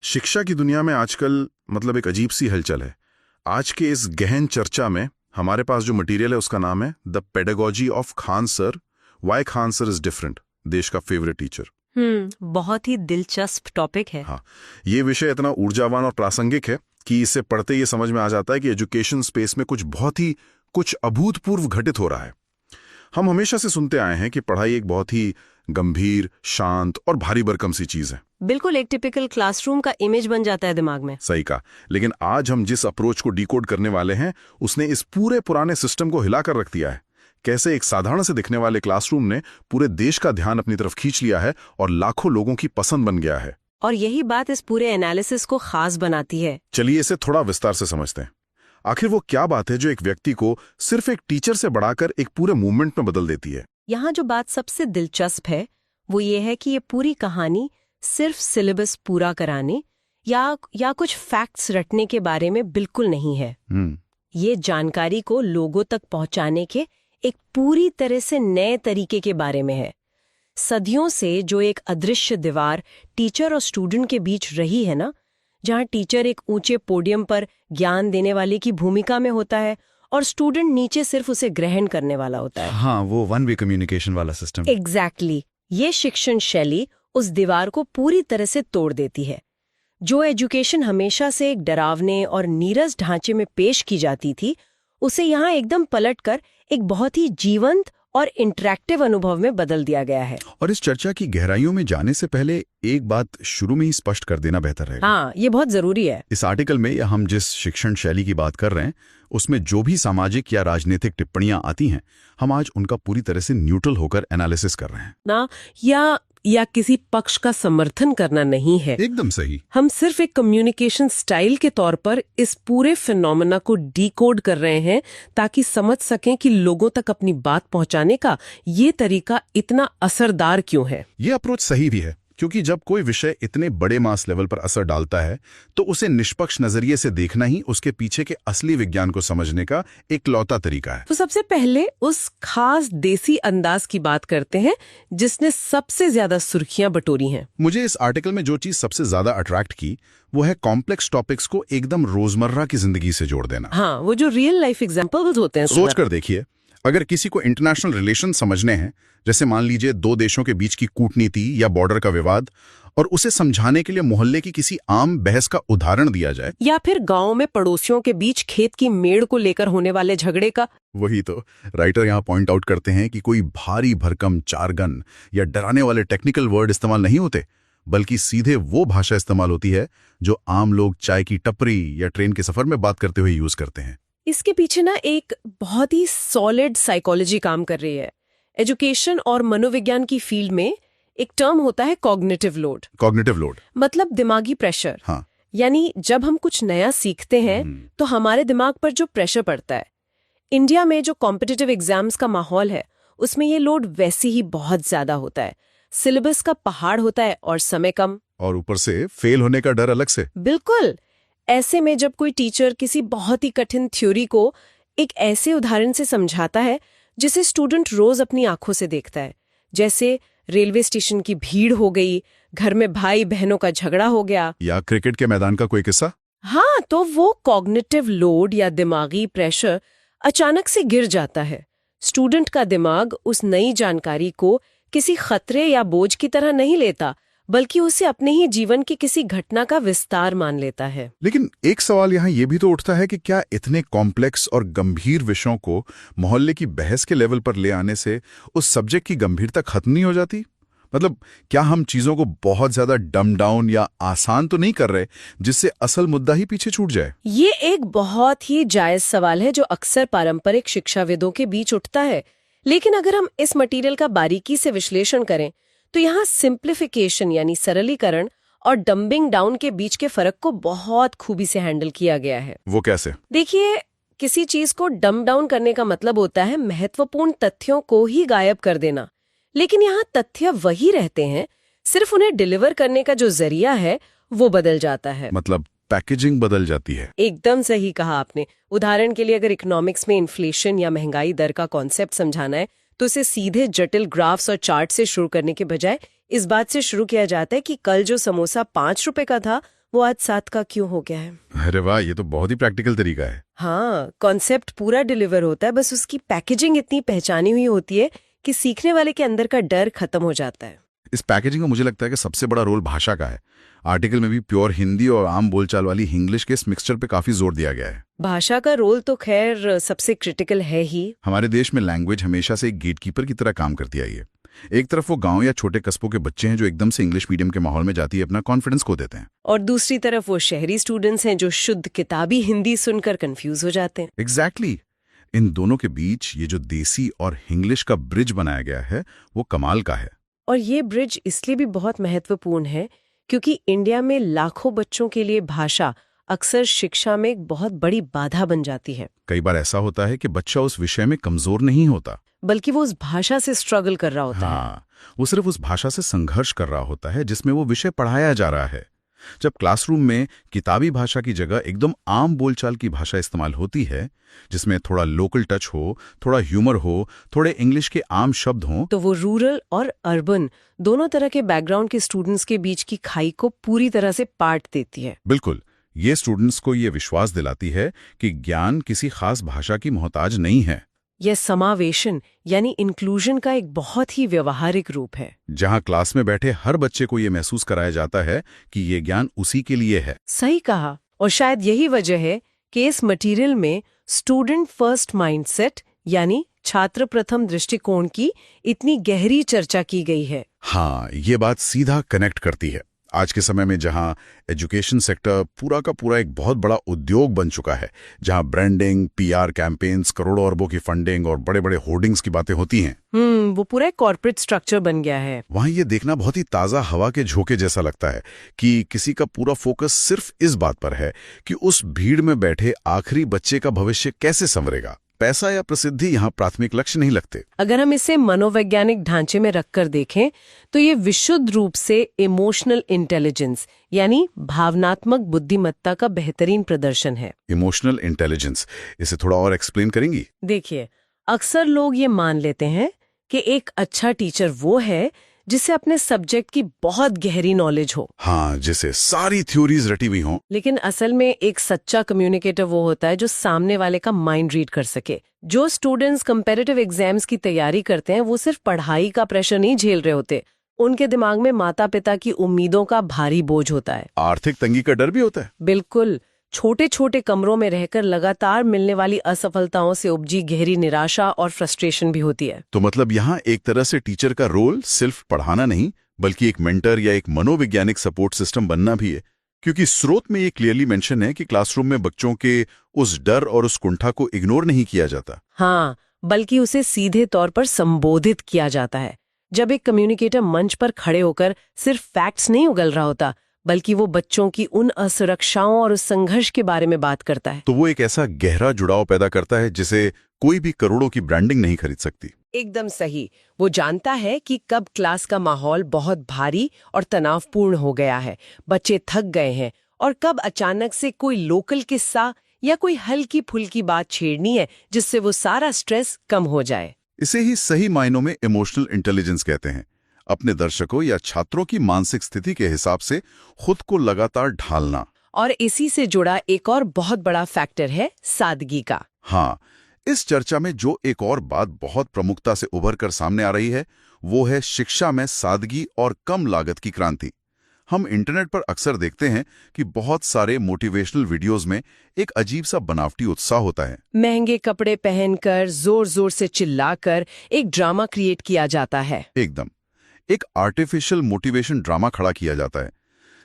शिक्षा की दुनिया में आजकल मतलब एक अजीब सी हलचल है। आज के इस गहन चर्चा में हमारे पास जो मटेरियल है उसका नाम है the pedagogy of Khan sir, why Khan sir is different, देश का फेवरेट टीचर। बहुत ही दिलचस्प टॉपिक है। हाँ, ये विषय इतना ऊर्जावान और प्रासंगिक है कि इसे पढ़ते ये समझ में आ जाता है कि एजुकेशन स्पेस में कुछ अभूतपूर्व घटित हो रहा है। हम हमेशा से सुनते आए हैं कि पढ़ाई एक बहुत ही गंभीर, शांत और भारी भरकम सी चीज है। बिल्कुल एक टिपिकल क्लासरूम का इमेज बन जाता है दिमाग में। सही कहा। लेकिन आज हम जिस अप्रोच को डिकोड करने वाले हैं उसने इस पूरे पुराने सिस्टम को हिलाकर रख दिया है। कैसे एक साधारण से दिखने वाले क्लासरूम ने पूरे देश का ध्यान अपनी तरफ खींच लिया है और लाखों लोगों की पसंद बन गया है। और यही बात इस पूरे एनालिसिस को खास बनाती है। चलिए इसे थोड़ा विस्तार से समझते हैं। आखिर वो क्या बात है जो एक व्यक्ति को सिर्फ एक टीचर से बढ़ाकर एक पूरे मूवमेंट में बदल देती है? यहाँ जो बात सबसे दिलचस्प है वो ये है कि ये पूरी कहानी सिर्फ सिलेबस पूरा कराने या कुछ फैक्ट्स रटने के बारे में बिल्कुल नहीं है। ये जानकारी को लोगों तक पहुंचाने के एक पूरी तरह से नए तरीके के बारे में है। सदियों से जो एक अदृश्य दीवार टीचर और स्टूडेंट के बीच रही है ना, जहां टीचर एक ऊंचे पोडियम पर ज्ञान देने वाले की भूमिका में होता है और स्टूडेंट नीचे सिर्फ उसे ग्रहण करने वाला होता है। हाँ, वो वन वे कम्युनिकेशन वाला सिस्टम। एग्जैक्टली। ये शिक्षण शैली उस दीवार को पूरी तरह से तोड़ देती है। जो एजुकेशन हमेशा से एक डरावने और नीरस ढांचे में पेश की जाती थी, उसे यहाँ एकदम पलटकर एक बहुत ही जीवंत और इंटरैक्टिव अनुभव में बदल दिया गया है। और इस चर्चा की गहराइयों में जाने से पहले एक बात शुरू में ही स्पष्ट कर देना बेहतर रहेगा। हाँ, ये बहुत जरूरी है। इस आर्टिकल में या हम जिस शिक्षण शैली की बात कर रहे हैं उसमें जो भी सामाजिक या राजनीतिक टिप्पणियां आती हैं, हम आज उनका पूरी तरह से न्यूट्रल होकर एनालिसिस कर रहे हैं ना, या किसी पक्ष का समर्थन करना नहीं है। एकदम सही। हम सिर्फ एक कम्युनिकेशन स्टाइल के तौर पर इस पूरे फिनोमेना को डिकोड कर रहे हैं ताकि समझ सकें कि लोगों तक अपनी बात पहुंचाने का ये तरीका इतना असरदार क्यों है। ये अप्रोच सही भी है, क्योंकि जब कोई विषय इतने बड़े मास लेवल पर असर डालता है तो उसे निष्पक्ष नजरिए से देखना ही उसके पीछे के असली विज्ञान को समझने का इकलौता तरीका है। तो सबसे पहले उस खास देसी अंदाज की बात करते हैं जिसने सबसे ज्यादा सुर्खियां बटोरी हैं। मुझे इस आर्टिकल में जो चीज सबसे ज्यादा अट्रैक्ट की वो है कॉम्प्लेक्स टॉपिक्स को एकदम रोजमर्रा की जिंदगी से जोड़ देना। हाँ, वो जो रियल लाइफ एग्जाम्पल्स होते हैं। सोच कर देखिए, अगर किसी को इंटरनेशनल रिलेशन समझने हैं, जैसे मान लीजिए दो देशों के बीच की कूटनीति या बॉर्डर का विवाद, और उसे समझाने के लिए मोहल्ले की किसी आम बहस का उदाहरण दिया जाए, या फिर गांव में पड़ोसियों के बीच खेत की मेड़ को लेकर होने वाले झगड़े का। वही तो राइटर यहाँ पॉइंट आउट करते हैं कि कोई भारी भरकम चारगन या डराने वाले टेक्निकल वर्ड इस्तेमाल नहीं होते, बल्कि सीधे वो भाषा इस्तेमाल होती है जो आम लोग चाय की टपरी या ट्रेन के सफर में बात करते हुए यूज करते हैं। इसके पीछे ना एक बहुत ही सॉलिड साइकोलॉजी काम कर रही है। एजुकेशन और मनोविज्ञान की फील्ड में एक टर्म होता है कॉग्निटिव लोड। कॉग्निटिव लोड मतलब दिमागी प्रेशर। हाँ। यानी जब हम कुछ नया सीखते हैं तो हमारे दिमाग पर जो प्रेशर पड़ता है। इंडिया में जो कॉम्पिटिटिव एग्जाम्स का माहौल है उसमें ये लोड वैसे ही बहुत ज्यादा होता है। सिलेबस का पहाड़ होता है और समय कम, और ऊपर से फेल होने का डर अलग से। बिल्कुल। ऐसे में जब कोई टीचर किसी बहुत ही कठिन थ्योरी को एक ऐसे उदाहरण से समझाता है जिसे स्टूडेंट रोज अपनी आंखों से देखता है, जैसे रेलवे स्टेशन की भीड़ हो गई, घर में भाई बहनों का झगड़ा हो गया, या क्रिकेट के मैदान का कोई किस्सा, हाँ, तो वो कॉग्निटिव लोड या दिमागी प्रेशर अचानक से गिर जाता है। स्टूडेंट का दिमाग उस नई जानकारी को किसी खतरे या बोझ की तरह नहीं लेता, बल्कि उसे अपने ही जीवन की किसी घटना का विस्तार मान लेता है। लेकिन एक सवाल यहाँ ये भी तो उठता है कि क्या इतने कॉम्प्लेक्स और गंभीर विषयों को मोहल्ले की बहस के लेवल पर ले आने से उस सब्जेक्ट की गंभीरता खत्म नहीं हो जाती? मतलब क्या हम चीजों को बहुत ज्यादा डम डाउन या आसान तो नहीं कर रहे जिससे असल मुद्दा ही पीछे छूट जाए? ये एक बहुत ही जायज सवाल है जो अक्सर पारंपरिक शिक्षाविदों के बीच उठता है। लेकिन अगर हम इस मटेरियल का बारीकी से विश्लेषण करें तो यहाँ सिंप्लीफिकेशन यानी सरलीकरण और डंबिंग डाउन के बीच के फर्क को बहुत खूबी से हैंडल किया गया है। वो कैसे? देखिए, किसी चीज को डम डाउन करने का मतलब होता है महत्वपूर्ण तथ्यों को ही गायब कर देना। लेकिन यहाँ तथ्य वही रहते हैं, सिर्फ उन्हें डिलीवर करने का जो जरिया है वो बदल जाता है। मतलब पैकेजिंग बदल जाती है। एकदम सही कहा आपने। उदाहरण के लिए अगर इकोनॉमिक्स में इन्फ्लेशन या महंगाई दर का कॉन्सेप्ट समझाना है तो इसे सीधे जटिल ग्राफ्स और चार्ट से शुरू करने के बजाय इस बात से शुरू किया जाता है कि कल जो समोसा 5 रुपए का था वो आज 7 का क्यों हो गया है। अरे वाह, ये तो बहुत ही प्रैक्टिकल तरीका है। हाँ, कॉन्सेप्ट पूरा डिलीवर होता है, बस उसकी पैकेजिंग इतनी पहचानी हुई होती है कि सीखने वाले के अंदर का डर खत्म हो जाता है। इस पैकेजिंग का मुझे लगता है कि सबसे बड़ा रोल भाषा का है। आर्टिकल में भी प्योर हिंदी और आम बोलचाल वाली इंग्लिश के इस मिक्सचर पे काफी जोर दिया गया है। भाषा का रोल तो खैर सबसे क्रिटिकल है ही। हमारे देश में लैंग्वेज हमेशा से एक गेटकीपर की तरह काम करती आई है। एक तरफ वो गांव या छोटे कस्बों के बच्चे हैं जो एकदम से इंग्लिश मीडियम के माहौल में जाती है अपना कॉन्फिडेंस खो देते हैं, और दूसरी तरफ वो शहरी स्टूडेंट्स हैं जो शुद्ध किताबी हिंदी सुनकर कंफ्यूज हो जाते हैं। एग्जैक्टली। इन दोनों के बीच ये जो देसी और इंग्लिश का ब्रिज बनाया गया है वो कमाल का है। और ये ब्रिज इसलिए भी बहुत महत्वपूर्ण है क्योंकि इंडिया में लाखों बच्चों के लिए भाषा अक्सर शिक्षा में एक बहुत बड़ी बाधा बन जाती है। कई बार ऐसा होता है कि बच्चा उस विषय में कमजोर नहीं होता, बल्कि वो उस भाषा से स्ट्रगल कर रहा होता है। हाँ, वो सिर्फ उस भाषा से संघर्ष कर रहा होता है जिसमें वो विषय पढ़ाया जा रहा है। जब क्लासरूम में किताबी भाषा की जगह एकदम आम बोलचाल की भाषा इस्तेमाल होती है, जिसमें थोड़ा लोकल टच हो, थोड़ा ह्यूमर हो, थोड़े इंग्लिश के आम शब्द हों, तो वो रूरल और अर्बन दोनों तरह के बैकग्राउंड के स्टूडेंट्स के बीच की खाई को पूरी तरह से पाट देती है। बिल्कुल, ये स्टूडेंट्स को ये विश्वास दिलाती है कि ज्ञान किसी खास भाषा की मोहताज नहीं है। यह समावेशन यानी इंक्लूजन का एक बहुत ही व्यवहारिक रूप है, जहां क्लास में बैठे हर बच्चे को ये महसूस कराया जाता है कि ये ज्ञान उसी के लिए है। सही कहा। और शायद यही वजह है कि इस मटेरियल में स्टूडेंट फर्स्ट माइंडसेट यानी छात्र प्रथम दृष्टिकोण की इतनी गहरी चर्चा की गई है। हाँ, ये बात सीधा कनेक्ट करती है। आज के समय में जहां एजुकेशन सेक्टर पूरा का पूरा एक बहुत बड़ा उद्योग बन चुका है, जहां ब्रांडिंग, पीआर कैंपेन्स, करोड़ों अरबों की फंडिंग और बड़े बड़े होर्डिंग्स की बातें होती हैं, वो पूरा एक कॉर्पोरेट स्ट्रक्चर बन गया है। वहां ये देखना बहुत ही ताजा हवा के झोंके जैसा लगता है कि किसी का पूरा फोकस सिर्फ इस बात पर है कि उस भीड़ में बैठे आखिरी बच्चे का भविष्य कैसे संवरेगा। पैसा या प्रसिद्धि यहाँ प्राथमिक लक्ष्य नहीं लगते। अगर हम इसे मनोवैज्ञानिक ढांचे में रखकर देखें तो ये विशुद्ध रूप से इमोशनल इंटेलिजेंस यानी भावनात्मक बुद्धिमत्ता का बेहतरीन प्रदर्शन है। इमोशनल इंटेलिजेंस, इसे थोड़ा और एक्सप्लेन करेंगी? देखिए, अक्सर लोग ये मान लेते हैं कि एक अच्छा टीचर वो है जिसे अपने सब्जेक्ट की बहुत गहरी नॉलेज हो। हाँ, जिसे सारी थ्योरीज रटी हुई हों। लेकिन असल में एक सच्चा कम्युनिकेटर वो होता है जो सामने वाले का माइंड रीड कर सके। जो स्टूडेंट्स कंपैरेटिव एग्जाम्स की तैयारी करते हैं वो सिर्फ पढ़ाई का प्रेशर नहीं झेल रहे होते, उनके दिमाग में माता पिता की उम्मीदों का भारी बोझ होता है। आर्थिक तंगी का डर भी होता है। बिल्कुल। छोटे छोटे कमरों में रहकर लगातार मिलने वाली असफलताओं से उपजी गहरी निराशा और फ्रस्ट्रेशन भी होती है। तो मतलब यहाँ एक तरह से टीचर का रोल सिर्फ पढ़ाना नहीं, बल्कि एक मेंटर या एक मनोवैज्ञानिक सपोर्ट सिस्टम बनना भी है, क्योंकि स्रोत में ये क्लियरली मेंशन है कि क्लासरूम में बच्चों के उस डर और उस कुंठा को इग्नोर नहीं किया जाता। हाँ, बल्कि उसे सीधे तौर पर संबोधित किया जाता है। जब एक कम्युनिकेटर मंच पर खड़े होकर सिर्फ फैक्ट्स नहीं उगल रहा होता, बल्कि वो बच्चों की उन असुरक्षाओं और उस संघर्ष के बारे में बात करता है, तो वो एक ऐसा गहरा जुड़ाव पैदा करता है जिसे कोई भी करोड़ों की ब्रांडिंग नहीं खरीद सकती। एकदम सही। वो जानता है कि कब क्लास का माहौल बहुत भारी और तनावपूर्ण हो गया है, बच्चे थक गए हैं, और कब अचानक से कोई लोकल किस्सा या कोई हल्की फुल्की बात छेड़नी है जिससे वो सारा स्ट्रेस कम हो जाए। इसे ही सही मायनों में इमोशनल इंटेलिजेंस कहते हैं। अपने दर्शकों या छात्रों की मानसिक स्थिति के हिसाब से खुद को लगातार ढालना। और इसी से जुड़ा एक और बहुत बड़ा फैक्टर है सादगी का। हाँ, इस चर्चा में जो एक और बात बहुत प्रमुखता से उभर कर सामने आ रही है वो है शिक्षा में सादगी और कम लागत की क्रांति। हम इंटरनेट पर अक्सर देखते हैं कि बहुत सारे मोटिवेशनल वीडियोस में एक अजीब सा बनावटी उत्साह होता है। महंगे कपड़े पहनकर जोर जोर से चिल्लाकर एक ड्रामा क्रिएट किया जाता है। एकदम एक आर्टिफिशियल मोटिवेशन ड्रामा खड़ा किया जाता है।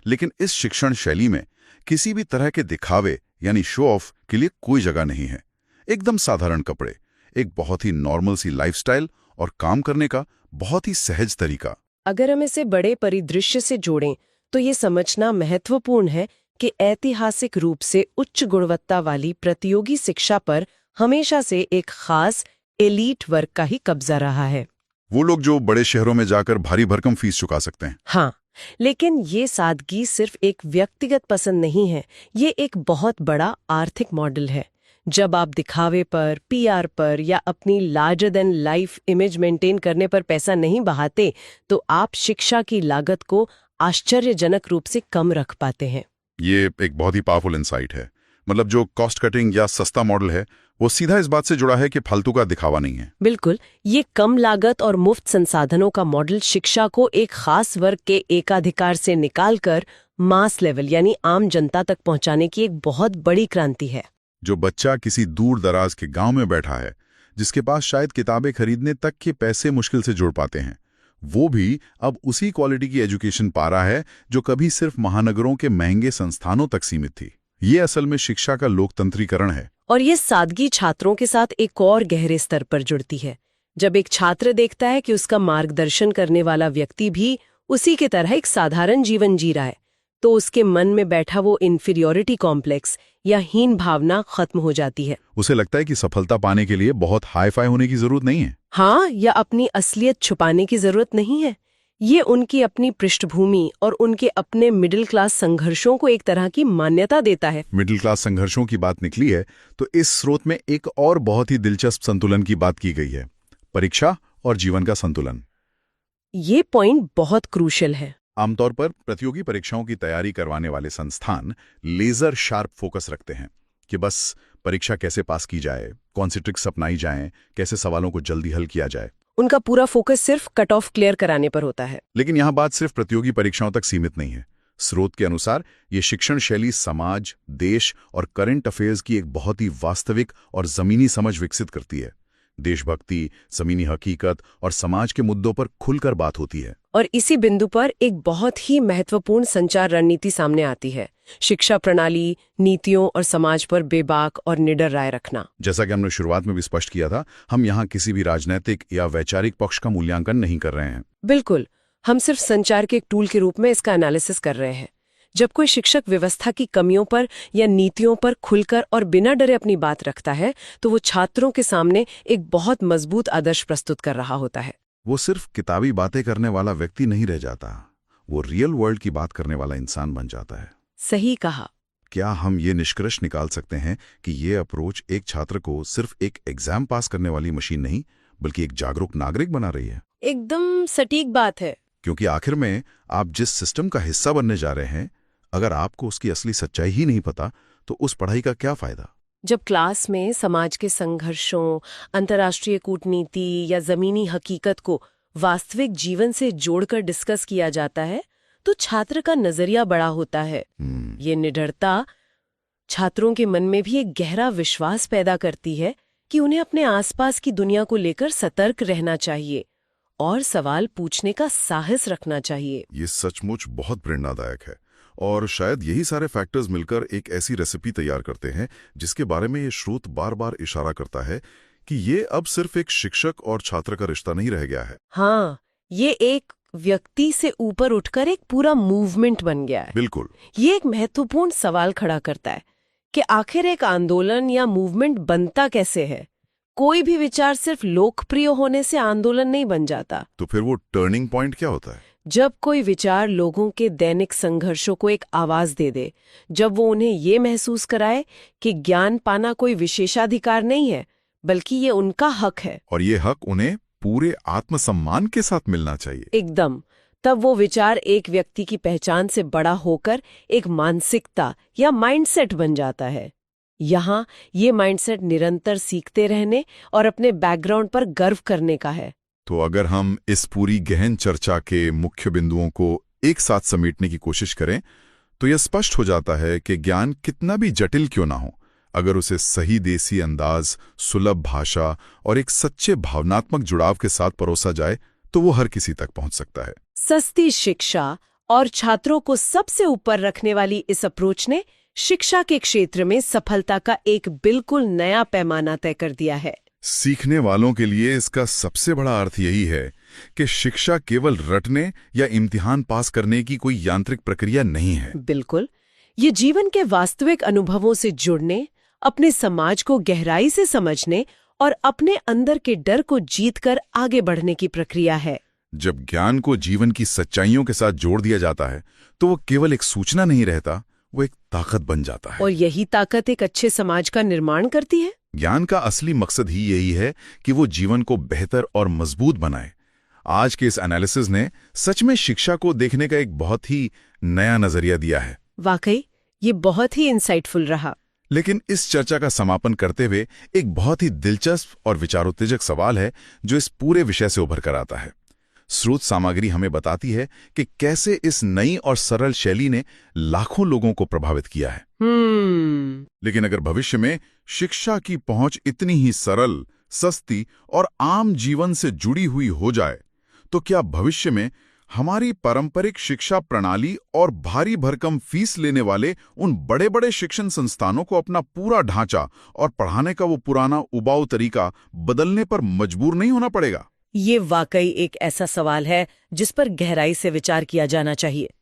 लेकिन इस शिक्षण शैली में किसी भी तरह के दिखावे यानी शो ऑफ के लिए कोई जगह नहीं है। एकदम साधारण कपड़े, एक बहुत ही नॉर्मल सी लाइफस्टाइल और काम करने का बहुत ही सहज तरीका। अगर हम इसे बड़े परिदृश्य से जोड़ें तो ये समझना महत्वपूर्ण है कि ऐतिहासिक रूप से उच्च गुणवत्ता वाली प्रतियोगी शिक्षा पर हमेशा से एक खास एलीट वर्ग का ही कब्जा रहा है। वो लोग जो बड़े शहरों में जाकर भारी भरकम फीस चुका सकते हैं। हाँ, लेकिन ये सादगी सिर्फ एक व्यक्तिगत पसंद नहीं है, ये एक बहुत बड़ा आर्थिक मॉडल है। जब आप दिखावे पर, पीआर पर या अपनी larger than life image maintain करने पर पैसा नहीं बहाते, तो आप शिक्षा की लागत को आश्चर्यजनक रूप से कम रख पाते हैं। ये एक बहुत ही पावरफुल इंसाइट है। मतलब जो कॉस्ट कटिंग या सस्ता मॉडल है वो सीधा इस बात से जुड़ा है कि फालतू का दिखावा नहीं है। बिल्कुल, ये कम लागत और मुफ्त संसाधनों का मॉडल शिक्षा को एक खास वर्ग के एकाधिकार से निकालकर मास लेवल यानी आम जनता तक पहुंचाने की एक बहुत बड़ी क्रांति है। जो बच्चा किसी दूर दराज के गांव में बैठा है, जिसके पास शायद किताबें खरीदने तक के पैसे मुश्किल से जोड़ पाते हैं, वो भी अब उसी क्वालिटी की एजुकेशन पा रहा है जो कभी सिर्फ महानगरों के महंगे संस्थानों तक सीमित थी। ये असल में शिक्षा का लोकतंत्रीकरण है। और ये सादगी छात्रों के साथ एक और गहरे स्तर पर जुड़ती है। जब एक छात्र देखता है कि उसका मार्गदर्शन करने वाला व्यक्ति भी उसी के तरह एक साधारण जीवन जी रहा है, तो उसके मन में बैठा वो इन्फीरियोरिटी कॉम्प्लेक्स या हीन भावना खत्म हो जाती है। उसे लगता है कि सफलता पाने के लिए बहुत हाई फाई होने की जरूरत नहीं है। हाँ, या अपनी असलियत छुपाने की जरूरत नहीं है। ये उनकी अपनी पृष्ठभूमि और उनके अपने मिडिल क्लास संघर्षों को एक तरह की मान्यता देता है। मिडिल क्लास संघर्षों की बात निकली है तो इस स्रोत में एक और बहुत ही दिलचस्प संतुलन की बात की गई है, परीक्षा और जीवन का संतुलन। ये पॉइंट बहुत क्रूशियल है। आमतौर पर प्रतियोगी परीक्षाओं की तैयारी करवाने वाले संस्थान लेजर शार्प फोकस रखते हैं कि बस परीक्षा कैसे पास की जाए, कौन सी ट्रिक्स अपनाई जाएं, कैसे सवालों को जल्दी हल किया जाए। उनका पूरा फोकस सिर्फ कट ऑफ क्लियर कराने पर होता है। लेकिन यहां बात सिर्फ प्रतियोगी परीक्षाओं तक सीमित नहीं है। स्रोत के अनुसार ये शिक्षण शैली समाज, देश और करंट अफेयर्स की एक बहुत ही वास्तविक और जमीनी समझ विकसित करती है। देशभक्ति, जमीनी हकीकत और समाज के मुद्दों पर खुलकर बात होती है। और इसी बिंदु पर एक बहुत ही महत्वपूर्ण संचार रणनीति सामने आती है। शिक्षा प्रणाली, नीतियों और समाज पर बेबाक और निडर राय रखना। जैसा कि हमने शुरुआत में भी स्पष्ट किया था, हम यहाँ किसी भी राजनीतिक या वैचारिक पक्ष का मूल्यांकन नहीं कर रहे हैं। बिल्कुल, हम सिर्फ संचार के एक टूल के रूप में इसका एनालिसिस कर रहे हैं। जब कोई शिक्षक व्यवस्था की कमियों पर या नीतियों पर खुलकर और बिना डरे अपनी बात रखता है, तो वो छात्रों के सामने एक बहुत मजबूत आदर्श प्रस्तुत कर रहा होता है। वो सिर्फ किताबी बातें करने वाला व्यक्ति नहीं रह जाता, वो रियल वर्ल्ड की बात करने वाला इंसान बन जाता है। सही कहा। क्या हम ये निष्कर्ष निकाल सकते हैं कि ये अप्रोच एक छात्र को सिर्फ एक एग्जाम पास करने वाली मशीन नहीं, बल्कि एक जागरूक नागरिक बना रही है? एकदम सटीक बात है। क्योंकि आखिर में आप जिस सिस्टम का हिस्सा बनने जा रहे हैं, अगर आपको उसकी असली सच्चाई ही नहीं पता, तो उस पढ़ाई का क्या फायदा? जब क्लास में समाज के संघर्षों, अंतर्राष्ट्रीय कूटनीति या जमीनी हकीकत को वास्तविक जीवन से जोड़कर डिस्कस किया जाता है, तो छात्र का नजरिया बड़ा होता है। ये निडरता छात्रों के मन में भी एक गहरा विश्वास पैदा करती है कि उन्हें अपने आसपास की दुनिया को लेकर सतर्क रहना चाहिए और सवाल पूछने का साहस रखना चाहिए। ये सचमुच बहुत प्रेरणादायक है और शायद यही सारे फैक्टर्स मिलकर एक ऐसी रेसिपी तैयार करते हैं जिसके बारे में ये स्रोत बार बार इशारा करता है कि ये अब सिर्फ एक शिक्षक और छात्र का रिश्ता नहीं रह गया है। हाँ, ये एक व्यक्ति से ऊपर उठकर एक पूरा मूवमेंट बन गया है। बिल्कुल। ये एक महत्वपूर्ण सवाल खड़ा करता है कि आखिर एक आंदोलन या मूवमेंट बनता कैसे है। कोई भी विचार सिर्फ लोकप्रिय होने से आंदोलन नहीं बन जाता। तो फिर वो टर्निंग पॉइंट क्या होता है? जब कोई विचार लोगों के दैनिक संघर्षों को एक आवाज दे दे, जब वो उन्हें ये महसूस कराए कि ज्ञान पाना कोई विशेषाधिकार नहीं है, बल्कि ये उनका हक है और ये हक उन्हें पूरे आत्मसम्मान के साथ मिलना चाहिए। एकदम। तब वो विचार एक व्यक्ति की पहचान से बड़ा होकर एक मानसिकता या माइंडसेट बन जाता है। यहाँ ये माइंडसेट निरंतर सीखते रहने और अपने बैकग्राउंड पर गर्व करने का है। तो अगर हम इस पूरी गहन चर्चा के मुख्य बिंदुओं को एक साथ समेटने की कोशिश करें, तो यह स्पष्ट हो जाता है कि ज्ञान कितना भी जटिल क्यों ना हो, अगर उसे सही देसी अंदाज, सुलभ भाषा और एक सच्चे भावनात्मक जुड़ाव के साथ परोसा जाए, तो वो हर किसी तक पहुंच सकता है। सस्ती शिक्षा और छात्रों को सबसे ऊपर रखने वाली इस अप्रोच ने शिक्षा के क्षेत्र में सफलता का एक बिल्कुल नया पैमाना तय कर दिया है। सीखने वालों के लिए इसका सबसे बड़ा अर्थ यही है कि शिक्षा केवल रटने या इम्तिहान पास करने की कोई यांत्रिक प्रक्रिया नहीं है। बिल्कुल, ये जीवन के वास्तविक अनुभवों से जुड़ने, अपने समाज को गहराई से समझने और अपने अंदर के डर को जीतकर आगे बढ़ने की प्रक्रिया है। जब ज्ञान को जीवन की सच्चाइयों के साथ जोड़ दिया जाता है, तो वो केवल एक सूचना नहीं रहता, वो एक ताकत बन जाता है। और यही ताकत एक अच्छे समाज का निर्माण करती है। ज्ञान का असली मकसद ही यही है कि वो जीवन को बेहतर और मजबूत बनाए। आज के इस एनालिसिस ने सच में शिक्षा को देखने का एक बहुत ही नया नजरिया दिया है। वाकई, ये बहुत ही इंसाइटफुल रहा। लेकिन इस चर्चा का समापन करते हुए एक बहुत ही दिलचस्प और विचारोत्तेजक सवाल है जो इस पूरे विषय से उभर कर आता है। स्रोत सामग्री हमें बताती है कि कैसे इस नई और सरल शैली ने लाखों लोगों को प्रभावित किया है। लेकिन अगर भविष्य में शिक्षा की पहुंच इतनी ही सरल, सस्ती और आम जीवन से जुड़ी हुई हो जाए, तो क्या भविष्य में हमारी पारंपरिक शिक्षा प्रणाली और भारी भरकम फीस लेने वाले उन बड़े बड़े शिक्षण संस्थानों को अपना पूरा ढांचा और पढ़ाने का वो पुराना उबाऊ तरीका बदलने पर मजबूर नहीं होना पड़ेगा? ये वाकई एक ऐसा सवाल है जिस पर गहराई से विचार किया जाना चाहिए,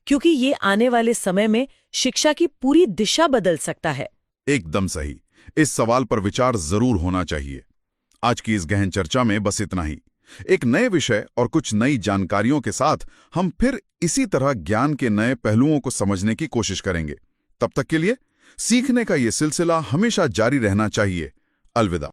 क्योंकि ये आने वाले समय में शिक्षा की पूरी दिशा बदल सकता है। एकदम सही। इस सवाल पर विचार जरूर होना चाहिए। आज की इस गहन चर्चा में बस इतना ही। एक नए विषय और कुछ नई जानकारियों के साथ हम फिर इसी तरह ज्ञान के नए पहलुओं को समझने की कोशिश करेंगे। तब तक के लिए सीखने का ये सिलसिला हमेशा जारी रहना चाहिए। अलविदा।